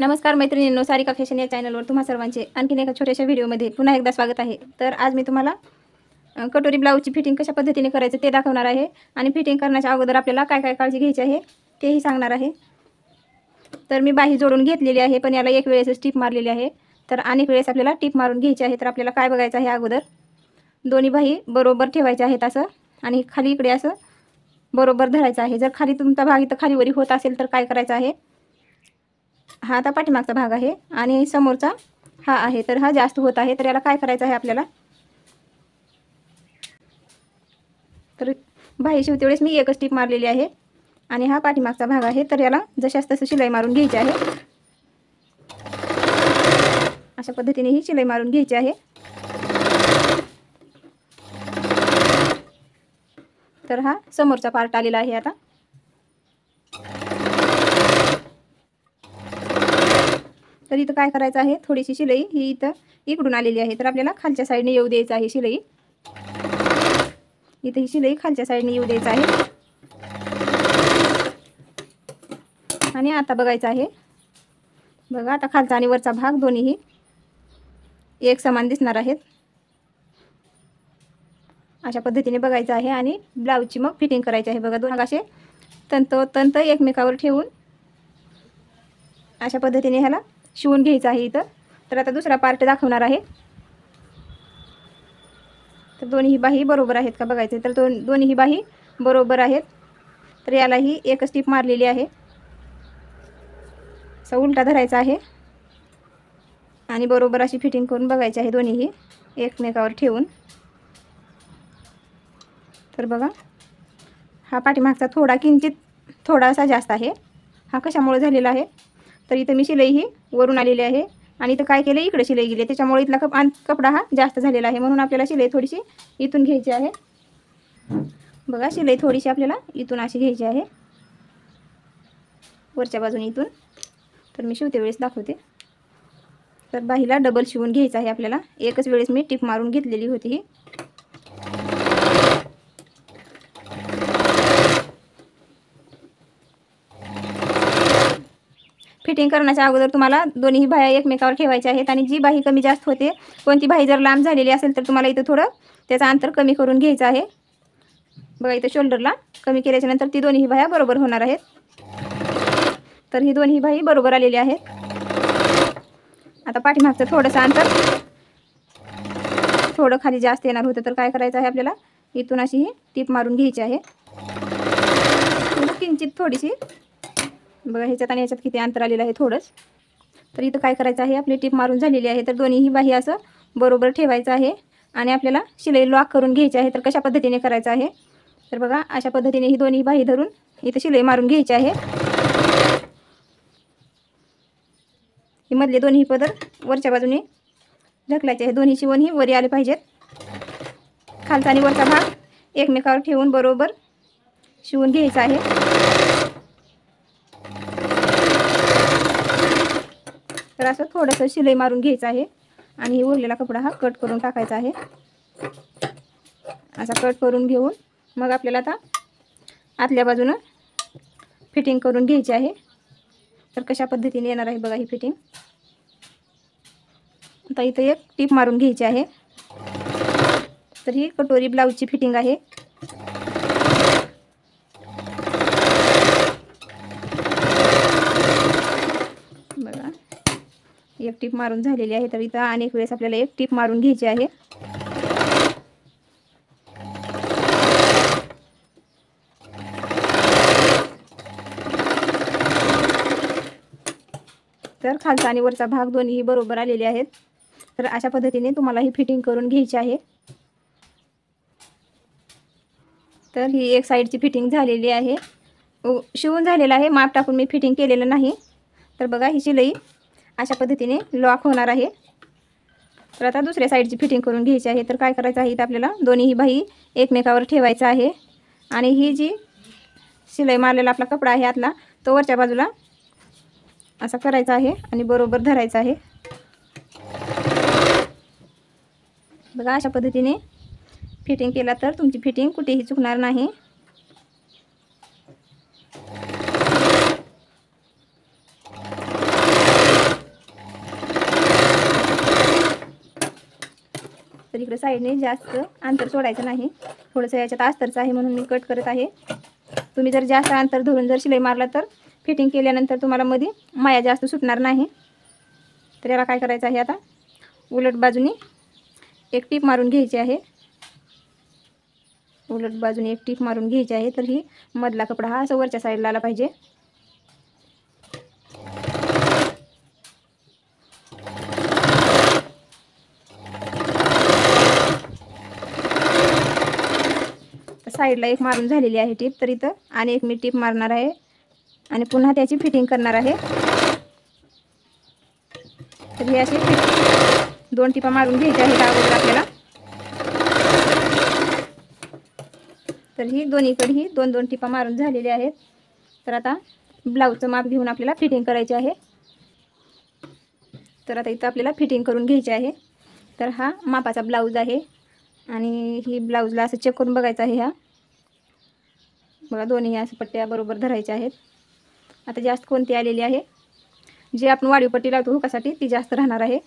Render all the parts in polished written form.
नमस्कार मैत्रिणींनो, सारिका फॅशन या चॅनलवर तुम्हा सर्वांचे आणखीन एका छोट्याशा व्हिडिओमध्ये पुन्हा एकदा स्वागत आहे। तर आज मी तुम्हाला कटोरी ब्लाऊजची फिटिंग कशा पद्धतीने करायचं ते दाखवणार आहे आणि फिटिंग करण्याच्या अगोदर आपल्याला काय काय काळजी घ्यायची आहे तेही सांगणार आहे। तर मी बाही जोडून घेतलेली आहे, पण याला एक वेळेस टिप मारलेली आहे। तर अनेक वेळेस आपल्याला टिप मारून घ्यायची आहे। तर आपल्याला काय बघायचं आहे, अगोदर दोन्ही बाही बरोबर ठेवायच्या आहेत असं, आणि खाली इकडे असं बरोबर धरायचं आहे। जर खाली तुमचा भाग इथं खालीवरी होत असेल तर काय करायचं आहे, हा आता पाठीमागचा भाग आहे आणि समोरचा हा आहे, तर हा जास्त होत आहे। तर याला काय करायचं आहे आपल्याला, तर बाही शिवते वेळेस मी एकच टिप मारलेली आहे आणि हा पाठीमागचा भाग आहे। तर याला जशास तसं शिलाई मारून घ्यायची आहे। अशा पद्धतीने ही शिलाई मारून घ्यायची आहे। तर हा समोरचा पार्ट आलेला आहे आता। तर इथं काय करायचं आहे, थोडीशी शिलाई ही इथं इकडून आलेली आहे, तर आपल्याला खालच्या साईडने येऊ द्यायचं आहे शिलाई। इथं ही शिलाई खालच्या साईडने येऊ द्यायचं आहे आणि आता बघायचं आहे, बघा आता खालचा आणि वरचा भाग दोन्हीही एक समान दिसणार आहेत। अशा पद्धतीने बघायचं आहे आणि ब्लाऊजची मग फिटिंग करायची आहे। बघा दोन असे तंत एकमेकावर ठेवून अशा पद्धतीने ह्याला शिवून घ्यायचं आहे इथं। तर आता दुसरा पार्ट दाखवणार आहे। तर दोन्ही बाही बरोबर आहेत का बघायचे, तर दोन्ही बाही बरोबर आहेत। तर यालाही एकच टिप मारलेली आहे, असा उलटा धरायचा आहे आणि बरोबर अशी फिटिंग करून बघायची आहे दोन्हीही एकमेकावर ठेवून। तर बघा हा पाठीमागचा किंचित थोडासा जास्त आहे। हा कशामुळे झालेला आहे, तर इथं मी शिलाई ही वरून आलेली आहे आणि इथं काय केलं, इकडे शिलाई गेली, त्याच्यामुळे इथला कपडा हा जास्त झालेला आहे। म्हणून आपल्याला शिलाई थोडीशी इथून घ्यायची आहे। बघा शिलाई थोडीशी आपल्याला इथून अशी घ्यायची आहे, वरच्या बाजूने इथून। तर मी शिवते वेळेस दाखवते। तर बाहीला डबल शिवून घ्यायचं आहे आपल्याला, एकच वेळेस मी टिप मारून घेतलेली होती ही। फिटिंग करण्याच्या अगोदर तुम्हाला दोन्ही बाह्या एकमेकावर ठेवायच्या आहेत आणि जी बाही कमी जास्त होते, कोणती बाही जर लांब झालेली असेल तर तुम्हाला इथं थोडं त्याचं अंतर कमी करून घ्यायचं आहे। बघा इथं शोल्डरला कमी केल्याच्या नंतर ती दोन्ही बाह्या बरोबर होणार आहेत। तर ही दोन्ही बाही बरोबर आलेली आहेत। आता पाठीमागचं थोडंसं अंतर थोडं खाली जास्त येणार होतं, तर काय करायचं आहे आपल्याला, इथून अशी ही टिप मारून घ्यायची आहे किंचित थोडीशी। बघा ह्याच्यात आणि ह्याच्यात किती अंतर आलेलं आहे, थोडंच। तर इथं काय करायचं आहे, आपली टिप मारून झालेली आहे। तर दोन्हीही बाही असं बरोबर ठेवायचं आहे आणि आपल्याला शिलाई लॉक करून घ्यायची आहे। तर कशा पद्धतीने करायचं आहे, तर बघा अशा पद्धतीने ही दोन्ही बाही धरून इथं शिलाई मारून घ्यायची आहे। ही मधले दोन्ही पदर वरच्या बाजूने ढकलायचे आहे, दोन्ही शिवून ही वरी आले पाहिजेत। खालचा आणि वरचा भाग एकमेकावर ठेवून बरोबर शिवून घ्यायचा आहे। तर असं थोडंसं शिलाई मारून घ्यायचं आहे आणि उरलेला कपडा हा कट करून टाकायचा आहे। असा कट करून घेऊन मग आपल्याला आता आतल्या बाजूनं फिटिंग करून घ्यायची आहे। तर कशा पद्धतीने येणार आहे बघा ही फिटिंग। आता इथं एक टिप मारून घ्यायची आहे। तर ही कटोरी ब्लाऊजची फिटिंग आहे। बघा एक टिप मारून झालेली आहे। तर इथं अनेक वेळेस आपल्याला एक टिप मारून घ्यायची आहे। तर खालचा आणि वरचा भाग दोन्ही बरोबर आलेले आहेत। तर अशा पद्धतीने तुम्हाला ही फिटिंग करून घ्यायची आहे। तर ही एक साईडची फिटिंग झालेली आहे, शिवून झालेलं आहे, माप टाकून मी फिटिंग केलेलं नाही। तर बघा ही शिलाई अशा पद्धतीने लॉक होणार आहे। तर आता दुसऱ्या साईडची फिटिंग करून घ्यायची आहे। तर काय करायचं आहे, इथं आपल्याला दोन्ही बाही एकमेकावर ठेवायचं आहे आणि ही जी शिलाई मारलेला आपला कपडा आहे आतला, तो वरच्या बाजूला असा करायचा आहे आणि बरोबर धरायचा आहे। बघा अशा पद्धतीने फिटिंग केला तर तुमची फिटिंग कुठेही चुकणार नाही। तर इकडे साईडने जास्त अंतर सोडायचं नाही. थोडंसं याच्यात अस्तरचं आहे म्हणून मी कट करत आहे. तुम्ही जर जास्त अंतर धरून जर शिलाई मारला तर फिटिंग केल्यानंतर तुम्हाला मध्ये माया जास्त सुटणार नाही. तर याला काय करायचं आहे, आता उलट बाजूने एक टीप मारून घ्यायची आहे. उलट बाजूने एक टीप मारून घ्यायची आहे. तर ही मधला कपडा हा असं वरच्या साईडला आला पाहिजे. साईडला एक मारून झालेली आहे टीप. तर इथं आणि एक मी टीप मारणार आहे आणि पुन्हा त्याची फिटिंग करणार आहे. तर ही अशी 2 टिपा मारून घ्यायच्या आहेत अगोदर आपल्याला. तर ही दोन्हीकडे ही 2-2 टिपा मारून झालेल्या आहेत. तर आता ब्लाऊजचं माप घेऊन आपल्याला फिटिंग करायची आहे. तर आता इथं आपल्याला फिटिंग करून घ्यायची आहे. तर हा मापाचा ब्लाऊज आहे आणि ही ब्लाऊजला असं चेक करून बघायचं आहे. ह्या बघा दोन्ही असं पट्ट्या बरोबर धरायच्या आहेत. आता जास्त कोणती आलेली आहे, जे आपण वाढीव पट्टी लावतो हुकासाठी ती जास्त राहणार आहे.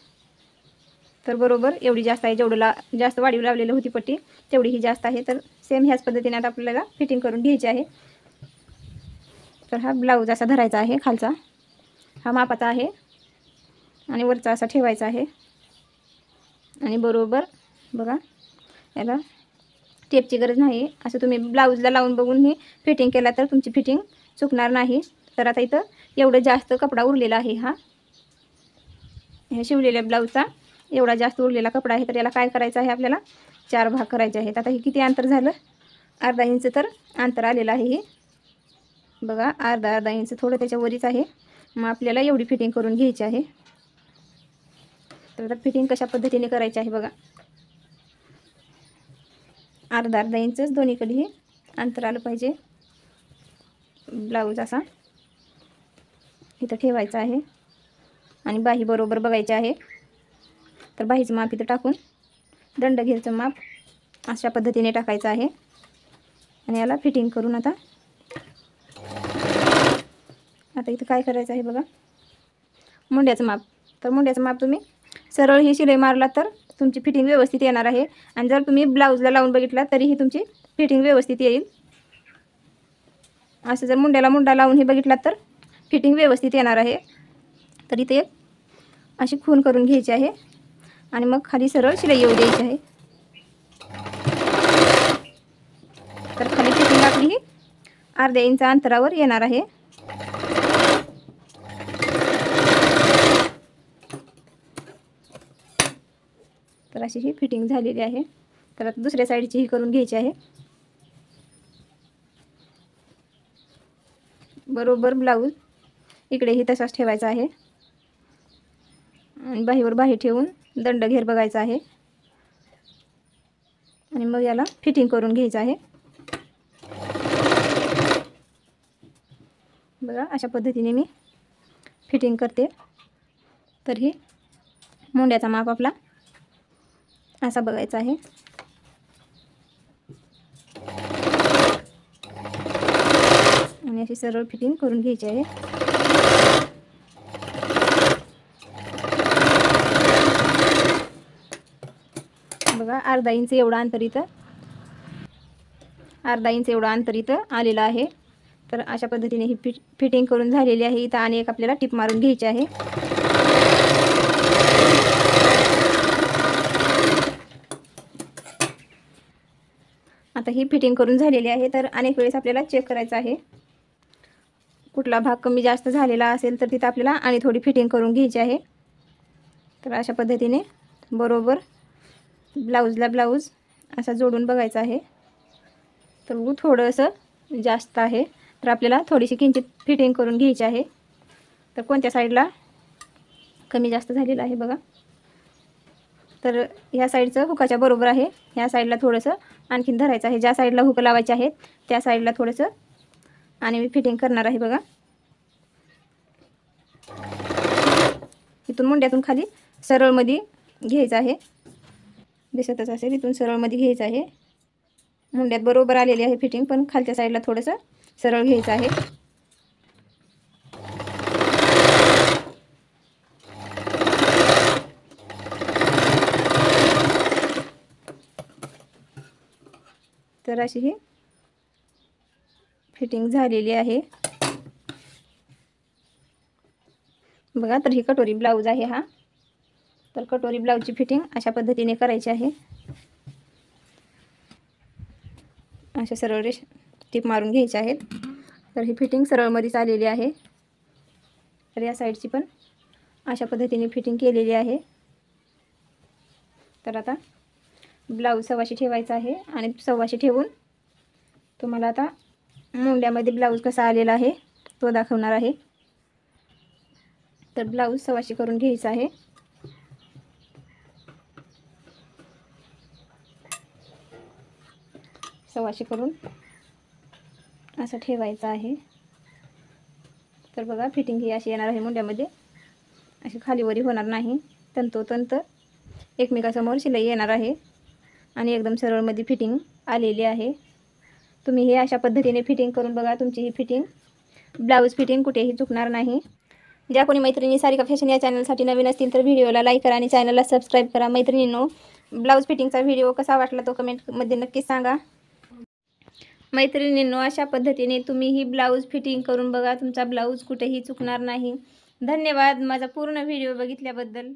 तर बरोबर एवढी जास्त आहे. जेवढं जास्त वाढीव लावलेली होती पट्टी तेवढी ही जास्त आहे. तर सेम ह्याच पद्धतीने आता आपल्याला फिटिंग करून घ्यायची आहे. तर हा ब्लाऊज असा धरायचा आहे. खालचा हा मापाचा आहे आणि वरचा असा ठेवायचा आहे. आणि बरोबर बघा याला टेपची गरज नाही. असं तुम्ही ब्लाऊजला लावून बघून ही फिटिंग केला तर तुमची फिटिंग चुकणार नाही. तर आता इथं एवढं जास्त कपडा उरलेला आहे. हा शिवलेल्या ब्लाऊजचा एवढा जास्त उरलेला कपडा आहे. तर याला काय करायचं आहे, आपल्याला 4 भाग करायचे आहेत. आता हे किती अंतर झालं, अर्धा इंच तर अंतर आलेलं आहे. हे बघा अर्धा इंच थोडं त्याच्या वरीच आहे. मग आपल्याला एवढी फिटिंग करून घ्यायची आहे. तर आता फिटिंग कशा पद्धतीने करायची आहे बघा. अर्धा इंचच दोन्हीकडेही अंतर आलं पाहिजे. ब्लाऊज असा इथं ठेवायचा आहे आणि बाही बरोबर बघायची आहे. तर बाहीचं माप इथं टाकून दंड घेरचं माप अशा पद्धतीने टाकायचं आहे आणि याला फिटिंग करून आता इथं काय करायचं आहे बघा, मुंड्याचं माप. तर मुंड्याचं माप तुम्ही सरळ ही शिलाई मारला तर तुमची फिटिंग व्यवस्थित येणार आहे. आणि जर तुम्ही ब्लाऊजला लावून बघितला तरीही तुमची फिटिंग व्यवस्थित येईल. असं जर मुंड्याला मुंडा लावून हे बघितला तर फिटिंग व्यवस्थित येणार आहे. तर इथे अशी खून करून घ्यायची आहे आणि मग खाली सरळ शिलाई येऊ द्यायची आहे. तर खाली फिटिंग आपली ही अर्ध्या इंच अंतरावर येणार आहे. तर अशी ही फिटिंग झालेली आहे. तर आता दुसऱ्या साईडची ही करून घ्यायची आहे. बरोबर ब्लाऊज इकडेही तसाच ठेवायचा आहे आणि बाहीवर बाही ठेवून दंड घेर बघायचा आहे आणि मग याला फिटिंग करून घ्यायचं आहे. बघा अशा पद्धतीने मी फिटिंग करते. तर ही मुंड्याचा माप आपला असा बघायचा आहे. आणि अशी सरळ फिटिंग करून घ्यायची आहे. बघा अर्धा इंच एवढं अंतर इथं आलेलं आहे. तर अशा पद्धतीने ही फिटिंग करून झालेली आहे. इथं आणि एक आपल्याला टिप मारून घ्यायची आहे. आता ही फिटिंग करून झालेली आहे. तर अनेक वेळेस आपल्याला चेक करायचं आहे. कुठला भाग कमी जास्त झालेला असेल तर तिथं आपल्याला आणि थोडी फिटिंग करून घ्यायची आहे. तर अशा पद्धतीने बरोबर ब्लाऊजला ब्लाऊज असा जोडून बघायचा आहे. तर थोडंसं जास्त आहे तर आपल्याला थोडीशी किंचित फिटिंग करून घ्यायची आहे. तर कोणत्या साईडला कमी जास्त झालेलं आहे बघा. तर ह्या साईडचं हुकाच्या बरोबर आहे. ह्या साईडला थोडंसं आणखीन धरायचं आहे. ज्या साईडला हुक लावायचे आहेत त्या साईडला थोडंसं आणि मी फिटिंग करणार आहे बघा. इथून मुंड्यातून खाली सरळमध्ये घ्यायचं आहे. दिसतच असेल इथून सरळमध्ये घ्यायचं आहे. मुंड्यात बरोबर आलेली आहे फिटिंग, पण खालच्या साईडला थोडंसं सरळ घ्यायचं आहे. तर अशी ही फिटिंग झालेली आहे बघा. तर ही कटोरी ब्लाऊज आहे हा. तर कटोरी ब्लाऊजची फिटिंग अशा पद्धतीने करायची आहे. अशा सरळ रेषा टिप मारून घ्यायच्या आहेत. तर ही फिटिंग सरळमध्येच आलेली आहे. तर या साईडची पण अशा पद्धतीने फिटिंग केलेली आहे. तर आता ब्लाऊज 1.25 ठेवायचा आहे आणि 1.25 ठेवून तुम्हाला आता मुंड्यामध्ये ब्लाऊज कसा आलेला आहे तो दाखवणार आहे. तर ब्लाऊज 1.25 करून घ्यायचा आहे. सव्वाशे करून असं ठेवायचं आहे. तर बघा फिटिंग ही अशी येणार आहे. मुंड्यामध्ये अशी खालीवरी होणार नाही. तंतोतंत एकमेकासमोर शिलाई येणार आहे आणि एकदम सरळमध्ये फिटिंग आलेली आहे. तुम्ही हे अशा पद्धतीने फिटिंग करून बघा. तुमची ही फिटिंग ब्लाऊज फिटिंग कुठेही चुकणार नाही. ज्या कोणी मैत्रिणी सारिका फॅशन या चॅनलसाठी नवीन असतील तर व्हिडिओला लाईक करा आणि चॅनलला सबस्क्राईब करा. मैत्रिणींनो, ब्लाऊज फिटिंगचा व्हिडिओ कसा वाटला तो कमेंटमध्ये नक्कीच सांगा. मैत्रिणींनो, अशा पद्धतीने तुम्ही ही ब्लाऊज फिटिंग करून बघा. तुमचा ब्लाऊज कुठेही चुकणार नाही. धन्यवाद माझा पूर्ण व्हिडिओ बघितल्याबद्दल.